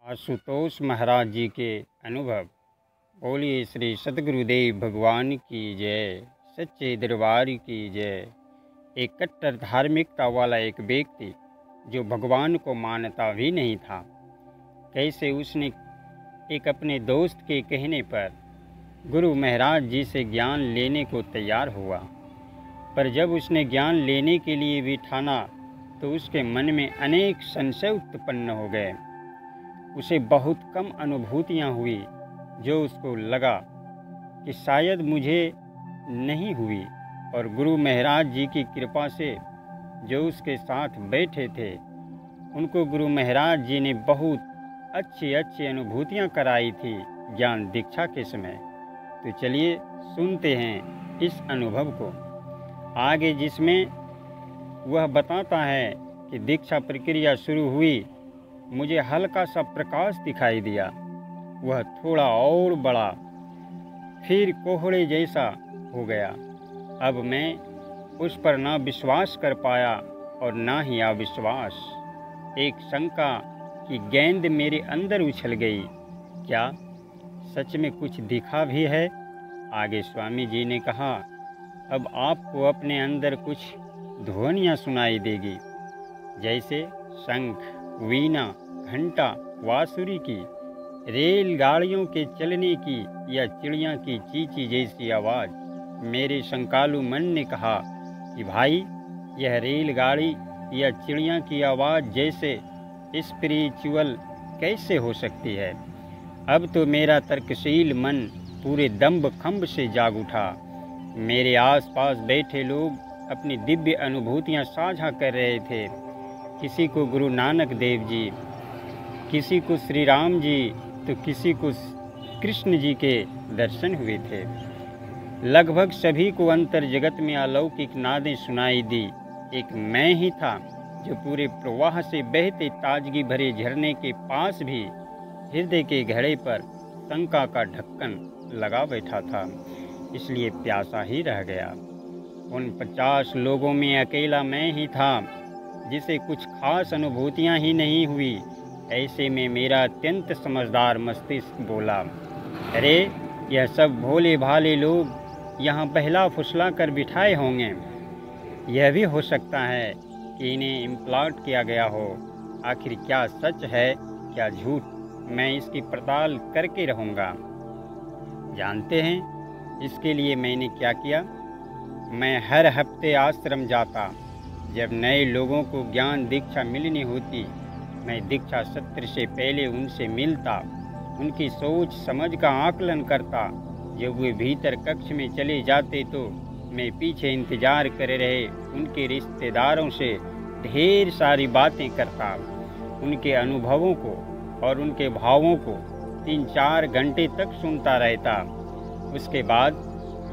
आशुतोष महाराज जी के अनुभव। बोलिए श्री सतगुरुदेव भगवान की जय, सच्चे दरबार की जय। एक कट्टर धार्मिकता वाला एक व्यक्ति जो भगवान को मानता भी नहीं था, कैसे उसने एक अपने दोस्त के कहने पर गुरु महाराज जी से ज्ञान लेने को तैयार हुआ। पर जब उसने ज्ञान लेने के लिए भी ठाना तो उसके मन में अनेक संशय उत्पन्न हो गए। उसे बहुत कम अनुभूतियाँ हुई जो उसको लगा कि शायद मुझे नहीं हुई। और गुरु महाराज जी की कृपा से जो उसके साथ बैठे थे उनको गुरु महाराज जी ने बहुत अच्छी अनुभूतियाँ कराई थी ज्ञान दीक्षा के समय। तो चलिए सुनते हैं इस अनुभव को आगे, जिसमें वह बताता है कि दीक्षा प्रक्रिया शुरू हुई, मुझे हल्का सा प्रकाश दिखाई दिया। वह थोड़ा और बड़ा, फिर कोहरे जैसा हो गया। अब मैं उस पर ना विश्वास कर पाया और ना ही अविश्वास। एक शंका की गेंद मेरे अंदर उछल गई, क्या सच में कुछ दिखा भी है? आगे स्वामी जी ने कहा, अब आपको अपने अंदर कुछ ध्वनियाँ सुनाई देगी, जैसे शंख, वीणा, घंटा, बांसुरी की, रेलगाड़ियों के चलने की या चिड़िया की चींची जैसी आवाज़। मेरे शंकालु मन ने कहा कि भाई, यह रेलगाड़ी या चिड़िया की आवाज़ जैसे स्पिरिचुअल कैसे हो सकती है? अब तो मेरा तर्कशील मन पूरे दम्भ खम्भ से जाग उठा। मेरे आसपास बैठे लोग अपनी दिव्य अनुभूतियाँ साझा कर रहे थे। किसी को गुरु नानक देव जी, किसी को श्री राम जी, तो किसी को कृष्ण जी के दर्शन हुए थे। लगभग सभी को अंतर जगत में अलौकिक नादें सुनाई दी। एक मैं ही था जो पूरे प्रवाह से बहते ताजगी भरे झरने के पास भी हृदय के घड़े पर शंका का ढक्कन लगा बैठा था, इसलिए प्यासा ही रह गया। उन 50 लोगों में अकेला मैं ही था जिसे कुछ खास अनुभूतियाँ ही नहीं हुई। ऐसे में मेरा अत्यंत समझदार मस्तिष्क बोला, अरे यह सब भोले भाले लोग यहाँ बहला फुसला कर बिठाए होंगे। यह भी हो सकता है कि इन्हें इम्प्लांट किया गया हो। आखिर क्या सच है क्या झूठ, मैं इसकी पड़ताल करके रहूँगा। जानते हैं इसके लिए मैंने क्या किया? मैं हर हफ्ते आश्रम जाता। जब नए लोगों को ज्ञान दीक्षा मिलनी होती, मैं दीक्षा सत्र से पहले उनसे मिलता, उनकी सोच समझ का आकलन करता। जब वे भीतर कक्ष में चले जाते तो मैं पीछे इंतजार कर रहे उनके रिश्तेदारों से ढेर सारी बातें करता। उनके अनुभवों को और उनके भावों को 3-4 घंटे तक सुनता रहता। उसके बाद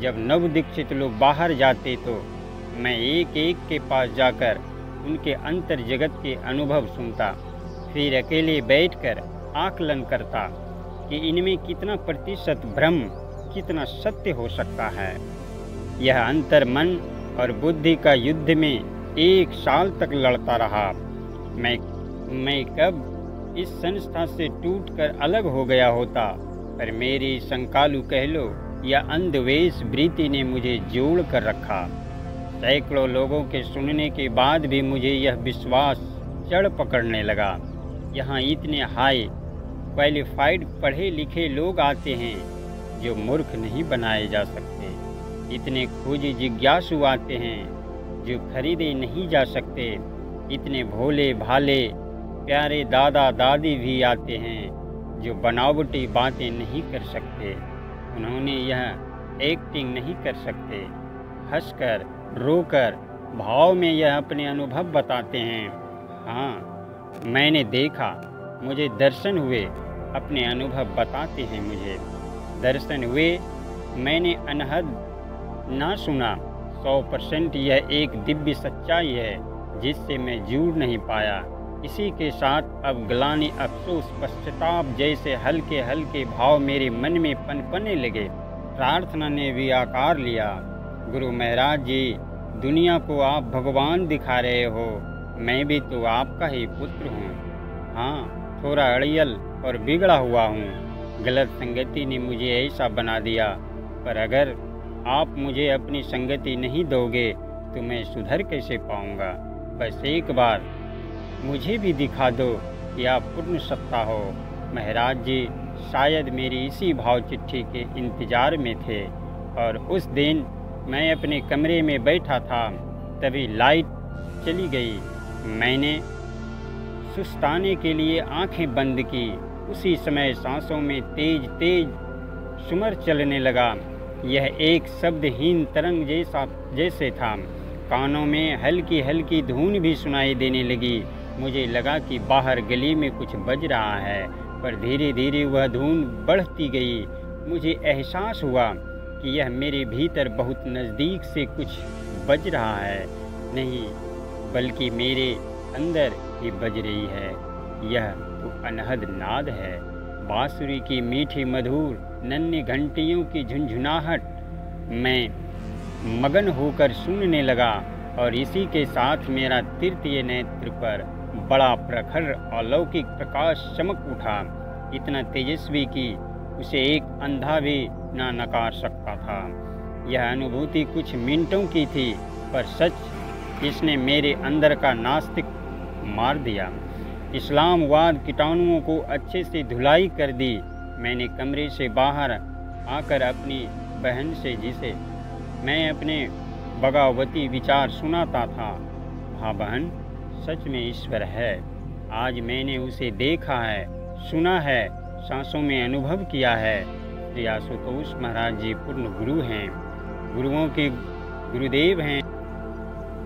जब नवदीक्षित लोग बाहर जाते तो मैं एक एक के पास जाकर उनके अंतर जगत के अनुभव सुनता। फिर अकेले बैठकर आकलन करता कि इनमें कितना प्रतिशत भ्रम, कितना सत्य हो सकता है। यह अंतर मन और बुद्धि का युद्ध में 1 साल तक लड़ता रहा। मैं कब इस संस्था से टूटकर अलग हो गया होता, पर मेरी शंकालु कह लो या अंधवेश वृत्ति ने मुझे जोड़ कर रखा। सैकड़ों लोगों के सुनने के बाद भी मुझे यह विश्वास चढ़ पकड़ने लगा, यहाँ इतने हाई क्वालिफाइड पढ़े लिखे लोग आते हैं जो मूर्ख नहीं बनाए जा सकते। इतने खोजी जिज्ञासु आते हैं जो खरीदे नहीं जा सकते। इतने भोले भाले प्यारे दादा दादी भी आते हैं जो बनावटी बातें नहीं कर सकते। उन्होंने यह एक्टिंग नहीं कर सकते। हंसकर, रोकर, भाव में यह अपने अनुभव बताते हैं। हाँ, मैंने देखा, मुझे दर्शन हुए, अपने अनुभव बताते हैं मुझे। दर्शन हुए, मैंने अनहद ना सुना। 100% यह एक दिव्य सच्चाई है जिससे मैं जुड़ नहीं पाया। इसी के साथ अब ग्लानि, अफसोस, पश्चाताप जैसे हल्के हल्के भाव मेरे मन में पनपने लगे। प्रार्थना ने भी आकार लिया, गुरु महाराज जी, दुनिया को आप भगवान दिखा रहे हो, मैं भी तो आपका ही पुत्र हूँ। हाँ, थोड़ा अड़ियल और बिगड़ा हुआ हूँ। गलत संगति ने मुझे ऐसा बना दिया, पर अगर आप मुझे अपनी संगति नहीं दोगे तो मैं सुधर कैसे पाऊँगा। बस एक बार मुझे भी दिखा दो कि आप पूर्ण सत्ता हो। महाराज जी शायद मेरी इसी भाव चिट्ठी के इंतज़ार में थे, और उस दिन मैं अपने कमरे में बैठा था, तभी लाइट चली गई। मैंने सुस्ताने के लिए आंखें बंद की। उसी समय सांसों में तेज तेज सुमर चलने लगा। यह एक शब्दहीन तरंग जैसे था। कानों में हल्की हल्की धून भी सुनाई देने लगी। मुझे लगा कि बाहर गली में कुछ बज रहा है, पर धीरे धीरे वह धून बढ़ती गई। मुझे एहसास हुआ कि यह मेरे भीतर बहुत नज़दीक से कुछ बज रहा है, नहीं बल्कि मेरे अंदर ही बज रही है। यह तो अनहद नाद है, बांसुरी की मीठी मधुर नन्ही घंटियों की झुनझुनाहट। मैं मगन होकर सुनने लगा, और इसी के साथ मेरा तृतीय नेत्र पर बड़ा प्रखर अलौकिक प्रकाश चमक उठा, इतना तेजस्वी कि उसे एक अंधा भी ना नकार सकता था। यह अनुभूति कुछ मिनटों की थी, पर सच इसने मेरे अंदर का नास्तिक मार दिया। इस्लामवाद कीटाणुओं को अच्छे से धुलाई कर दी। मैंने कमरे से बाहर आकर अपनी बहन से, जिसे मैं अपने बगावती विचार सुनाता था, हाँ बहन, सच में ईश्वर है। आज मैंने उसे देखा है, सुना है, सांसों में अनुभव किया है। श्री आशुतोष महाराज जी पूर्ण गुरु हैं, गुरुओं के गुरुदेव हैं,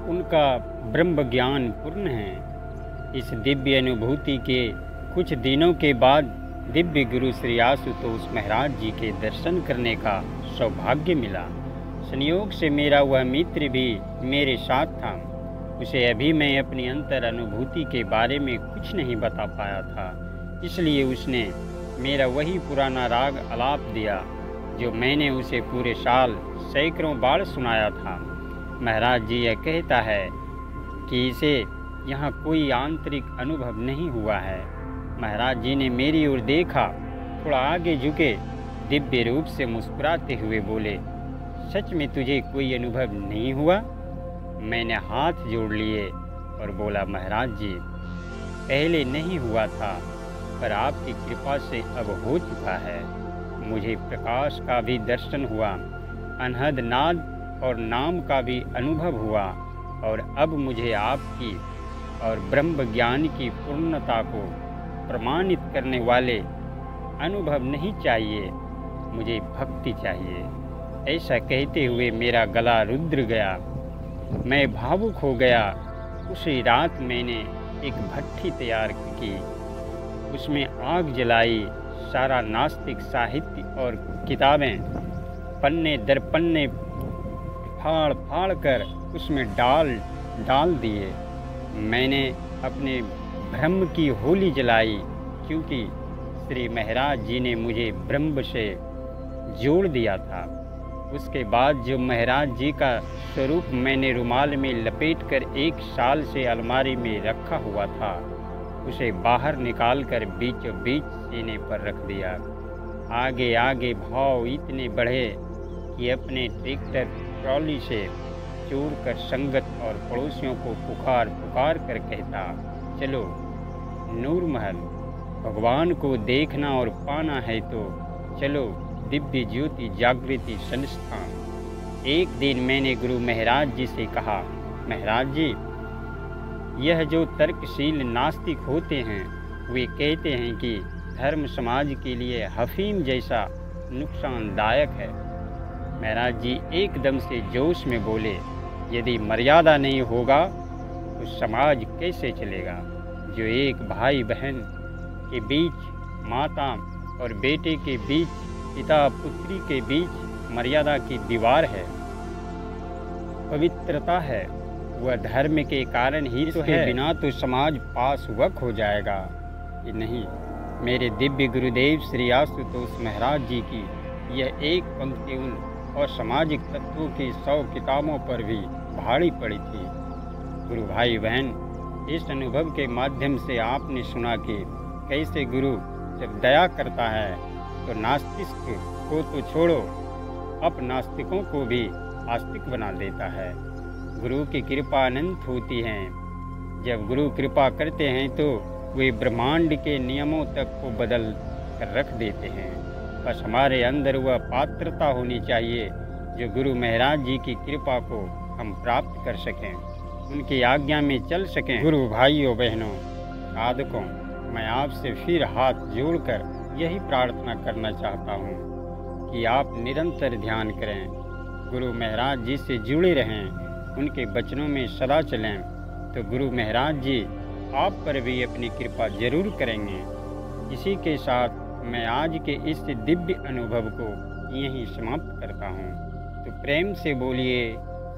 उनका ब्रह्म ज्ञान पूर्ण है। इस दिव्य अनुभूति के कुछ दिनों के बाद दिव्य गुरु श्री आशुतोष महाराज जी के दर्शन करने का सौभाग्य मिला। संयोग से मेरा वह मित्र भी मेरे साथ था। उसे अभी मैं अपनी अंतर अनुभूति के बारे में कुछ नहीं बता पाया था, इसलिए उसने मेरा वही पुराना राग आलाप दिया जो मैंने उसे पूरे साल सैकड़ों बार सुनाया था। महाराज जी यह कहता है कि इसे यहाँ कोई आंतरिक अनुभव नहीं हुआ है। महाराज जी ने मेरी ओर देखा, थोड़ा आगे झुके, दिव्य रूप से मुस्कुराते हुए बोले, सच में तुझे कोई अनुभव नहीं हुआ? मैंने हाथ जोड़ लिए और बोला, महाराज जी पहले नहीं हुआ था, पर आपकी कृपा से अब हो चुका है। मुझे प्रकाश का भी दर्शन हुआ, अनहद नाद और नाम का भी अनुभव हुआ, और अब मुझे आपकी और ब्रह्म ज्ञान की पूर्णता को प्रमाणित करने वाले अनुभव नहीं चाहिए, मुझे भक्ति चाहिए। ऐसा कहते हुए मेरा गला रुद्र गया, मैं भावुक हो गया। उसी रात मैंने एक भट्ठी तैयार की, उसमें आग जलाई, सारा नास्तिक साहित्य और किताबें पन्ने दर पन्ने फाड़ फाड़ कर उसमें डाल दिए। मैंने अपने ब्रह्म की होली जलाई, क्योंकि श्री महाराज जी ने मुझे ब्रह्म से जोड़ दिया था। उसके बाद जो महाराज जी का स्वरूप मैंने रुमाल में लपेटकर 1 साल से अलमारी में रखा हुआ था, उसे बाहर निकालकर बीचों बीच सीने पर रख दिया। आगे आगे भाव इतने बढ़े कि अपने ट्रैक्टर ट्रॉली से चोर कर संगत और पड़ोसियों को पुकार पुकार कर कहता, चलो नूर महल, भगवान को देखना और पाना है तो चलो दिव्य ज्योति जागृति संस्थान। एक दिन मैंने गुरु महाराज जी से कहा, महाराज जी, यह जो तर्कशील नास्तिक होते हैं वे कहते हैं कि धर्म समाज के लिए अफीम जैसा नुकसानदायक है। महाराज जी एकदम से जोश में बोले, यदि मर्यादा नहीं होगा तो समाज कैसे चलेगा? जो एक भाई बहन के बीच, माता और बेटे के बीच, पिता पुत्री के बीच मर्यादा की दीवार है, पवित्रता है, वह धर्म के कारण ही तो है, बिना तो समाज पास वक हो जाएगा कि नहीं। मेरे दिव्य गुरुदेव श्री आशुतोष महाराज जी की यह एक पंक्ति उन असामाजिक तत्वों की 100 किताबों पर भी भारी पड़ी थी। गुरु भाई बहन, इस अनुभव के माध्यम से आपने सुना कि कैसे गुरु जब दया करता है तो नास्तिक को तो छोड़ो, अपनास्तिकों को भी आस्तिक बना देता है। गुरु की कृपा अनंत होती है। जब गुरु कृपा करते हैं तो वे ब्रह्मांड के नियमों तक को बदल कर रख देते हैं। बस हमारे अंदर वह पात्रता होनी चाहिए जो गुरु महाराज जी की कृपा को हम प्राप्त कर सकें, उनकी आज्ञा में चल सकें। गुरु भाइयों बहनों साधकों, मैं आपसे फिर हाथ जोड़कर यही प्रार्थना करना चाहता हूँ कि आप निरंतर ध्यान करें, गुरु महाराज जी से जुड़े रहें, उनके वचनों में सदा चलें, तो गुरु महाराज जी आप पर भी अपनी कृपा जरूर करेंगे। इसी के साथ मैं आज के इस दिव्य अनुभव को यहीं समाप्त करता हूँ। तो प्रेम से बोलिए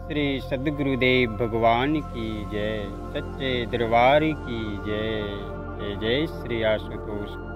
श्री सद्गुरुदेव भगवान की जय, सच्चे दरबार की जय। जय जय श्री आशुतोष।